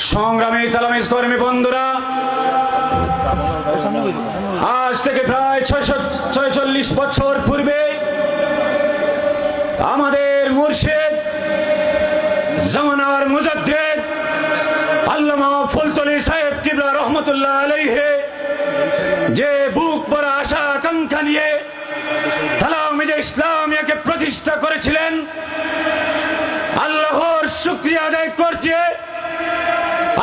সংগ্রামী তালামিজ কর্মী বন্ধুরা, আজ থেকে প্রায় 646 বছর পূর্বে আমাদের মুর্শিদ জামানার মুজাদ্দিদ আল্লামা ফুলতলি সাহেব কিবলা রহমতুল্লাহ আলাইহি যে বুক ভরা আশা আকাঙ্ক্ষা নিয়ে তালামিজে ইসলামিয়াকে প্রতিষ্ঠা করেছিলেন, আল্লাহর শুকরিয়া আদায় করছে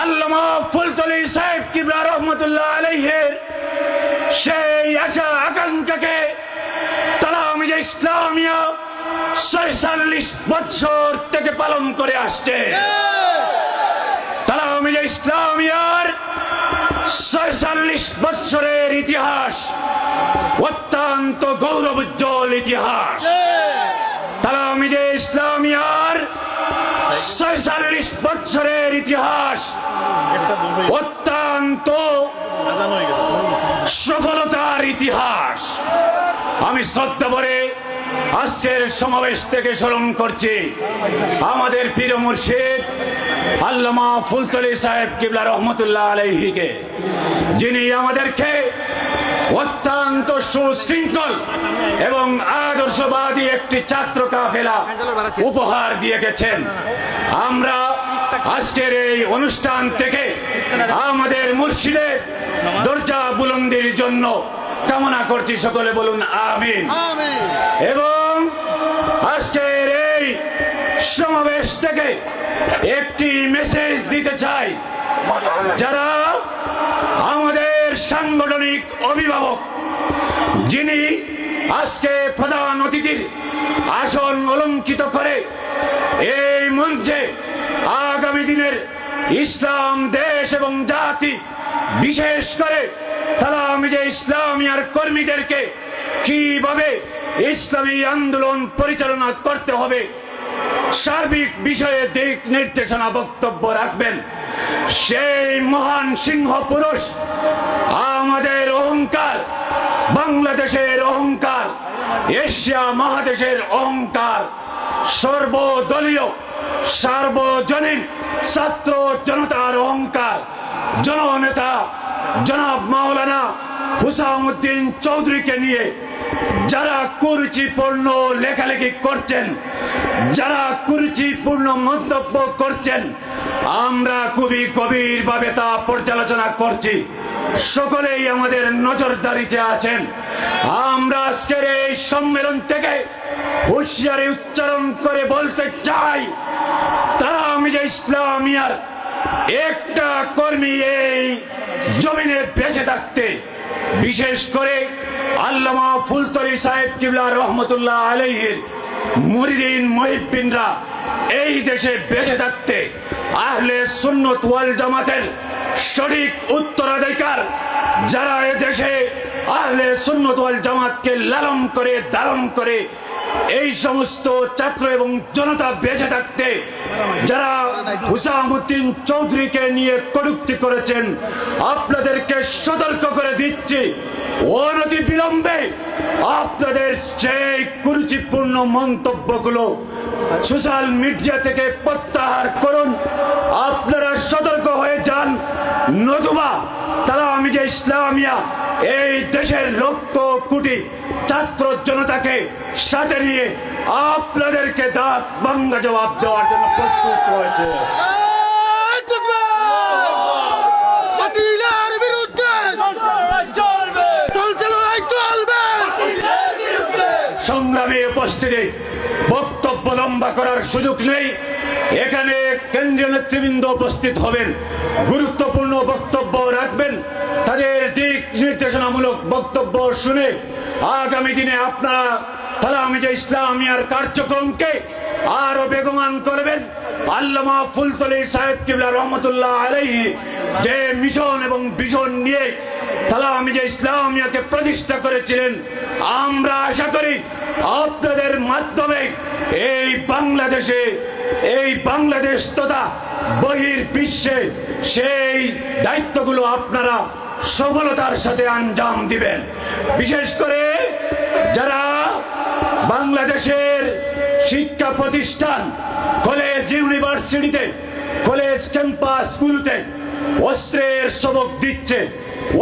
আল্লামা ফুলতলি সাহেব কিবলা রহমতুল্লাহ আলাইহি সেই আশা আকাঙ্ক্ষাকে তালামিজে ইসলামিয়া 46 বছর থেকে পালন করে আসছে। তালামিজে ইসলামিয়ার 46 বছরের ইতিহাস অত্যন্ত গৌরবোজ্জ্বল ইতিহাস। তালামিজে ইসলামিয়ার 46 বছরের ইতিহাস অত্যন্ত সফলতার ইতিহাস। আমি শ্রদ্ধা ভরে আজকের সমাবেশ থেকে স্মরণ করছি আমাদের পীর মুর্শিদ আল্লামা ফুলতলি সাহেব কিবলা রহমতুল্লাহ আলাইহিকে, যিনি আমাদেরকে অত্যন্ত সুশৃঙ্খল এবং আদর্শবাদী একটি ছাত্র কাফেলা উপহার দিয়ে গেছেন। আমরা আজকের এই অনুষ্ঠান থেকে আমাদের মুর্শিদের দরজা বুলন্দির জন্য কামনা করছি, সকলে বলুন আমিন। এবং আজকের এই সমাবেশ থেকে একটি মেসেজ দিতে চাই, যারা আমাদের সাংগঠনিক অভিভাবক, যিনি আজকে প্রধান অতিথির আসন অলঙ্কিত করে এই মঞ্চে আগামী দিনের ইসলাম দেশ এবং জাতি, বিশেষ করে তালামিজে ইসলামিয়ার কর্মীদেরকে কিভাবে ইসলামী আন্দোলন পরিচালনা করতে হবে সার্বিক বিষয়ে দিক নির্দেশনা বক্তব্য রাখবেন সেই মহান সিংহ পুরুষ, আমাদের অহংকার, বাংলাদেশের অহংকার, এশিয়া মহাদেশের অহংকার, সর্বদলীয় সার্বজনীন ছাত্র জনতার অহংকার, জননেতা জনাব মাওলানা হুসামউদ্দিন চৌধুরীকে নিয়ে যারা কুরুচিপূর্ণ লেখালেখি করছেন, যারা কুরুচিপূর্ণ মন্তব্য করছেন, আমরা খুবই গভীরভাবে তা পর্যালোচনা করছি। সকলেই আমাদের নজরদারিতে আছেন। আমরা আজকের এই সম্মেলন থেকে হুঁশিয়ারি উচ্চারণ করে বলতে চাই, তালামিজে ইসলামিয়ার একটা কর্মী এই জমিনে বেঁচে থাকতে, বিশেষ করে আল্লামা ফুলতলি সাহেব কিবলা রহমতুল্লাহ আলাইহির মুরিদিন মুহিব্বিনরা এই দেশে বেঁচে থাকতে আহলে সুন্নাত ওয়াল জামাতের সঠিক উত্তরাধিকার, যারা এ দেশে আহলে সুন্নাত ওয়াল জামাতকে লালন করে ধারণ করে এই সমস্ত ছাত্র এবং জনতা বেঁচে থাকতে যারা হুসামউদ্দিন চৌধুরীকে নিয়ে কটূক্তি করেছেন, আপনাদেরকে সতর্ক করে দিচ্ছি, অনতি বিলম্বে আপনাদের সেই কুরুচিপূর্ণ মন্তব্যগুলো সোশ্যাল মিডিয়া থেকে প্রত্যাহার করুন। আপনারা সতর্ক হয়ে যান, নতুবা তালামিজে ইসলামিয়া এই দেশের লক্ষ কোটি ছাত্র জনতাকে সাথে নিয়ে আপনাদেরকে দাঁত ভাঙ্গা জবাব দেওয়ার জন্য প্রস্তুত রয়েছে। সংগ্রামী উপস্থিতি, বক্তব্য লম্বা করার সুযোগ নেই। এখানে কেন্দ্রীয় নেতৃবৃন্দ উপস্থিত হবেন, গুরুত্বপূর্ণ বক্তব্য রাখবেন, তাদের দিক নির্দেশনামূলক বক্তব্য শুনে আগামী দিনে আপনারা তালামিজে ইসলামিয়ার কার্যক্রমকে আরো বেগবান করবেন। আল্লামা ফুলতলি সাহেব কিবলা রহমতুল্লাহ আলাইহি যে মিশন এবং ভিশন নিয়ে তালামিজে ইসলামিয়াকে প্রতিষ্ঠা করেছিলেন, আমরা আশা করি আপনাদের মাধ্যমে এই বাংলাদেশে, এই বাংলাদেশ তথা বহির বিশ্বে সেই দায়িত্বগুলো আপনারা সফলতার সাথে আঞ্জাম দিবেন। বিশেষ করে যারা বাংলাদেশের শিক্ষা প্রতিষ্ঠান, কলেজ ইউনিভার্সিটিতে, কলেজ কলেজ ক্যাম্পাসগুলোতে অস্ত্রের সবক দিচ্ছে,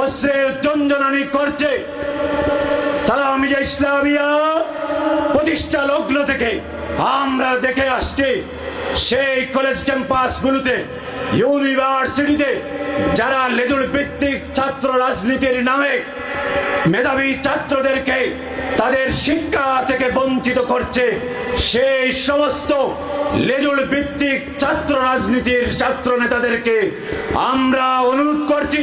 অস্ত্রের জঞ্জনানি করছে। তালামিজা ইসলামিয়া প্রতিষ্ঠা লগ্ন থেকে আমরা দেখে আসছি সেই কলেজ ক্যাম্পাসগুলোতে, ইউনিভার্সিটিতে যারা লেজুর ভিত্তিক ছাত্র রাজনীতির নামে মেধাবী ছাত্রদেরকে তাদের শিক্ষা থেকে বঞ্চিত করছে, সেই সমস্ত লেজুর ভিত্তিক ছাত্র রাজনীতির ছাত্র নেতাদেরকে আমরা অনুরোধ করছি,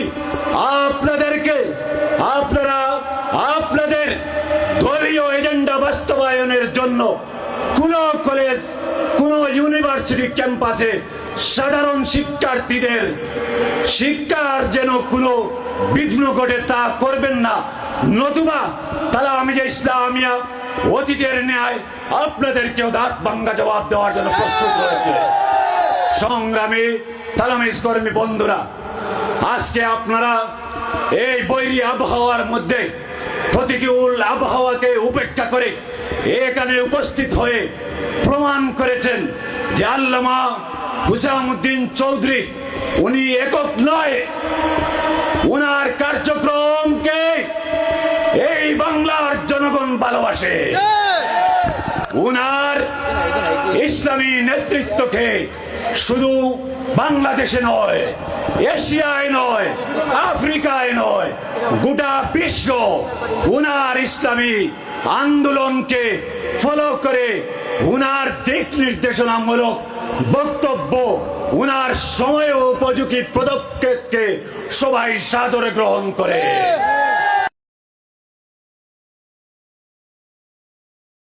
আপনারা আপনাদের দলীয় এজেন্ডা বাস্তবায়নের জন্য কোন কলেজ, কোন ইউনিভার্সিটি ক্যাম্পাসে সাধারণ শিক্ষার্থীদের শিক্ষার যেন কোনো বিঘ্ন ঘটে তা করবেন না, নতুবা তালামিজা ইসলামিয়া অতীতের ন্যায় আপনাদেরকেও দাঁত ভাঙ্গা জবাব দেওয়ার জন্য প্রস্তুত রয়েছে। সংগ্রামী তালামিজ কর্মী বন্ধুরা, আজকে আপনারা এই বৈরী আবহাওয়ার মধ্যে প্রতিকূল আবহাওয়াকে উপেক্ষা করে এখানে উপস্থিত হয়ে প্রমাণ করেছেন যে আল্লামা হুসামউদ্দিন চৌধুরী উনি একক নয়, উনার কার্যক্রমকে এই বাংলার জনগণ ভালোবাসে। উনার ইসলামী নেতৃত্বকে শুধু বাংলাদেশে নয়, এশিয়ায় নয়, আফ্রিকায় নয়, গোটা বিশ্ব উনার ইসলামী আন্দোলনকে ফলো করে উনার দিক নির্দেশনামূলক বক্তব্য, উনার সময় উপযোগী পদক্ষেপকে সবাই সাদরে গ্রহণ করে।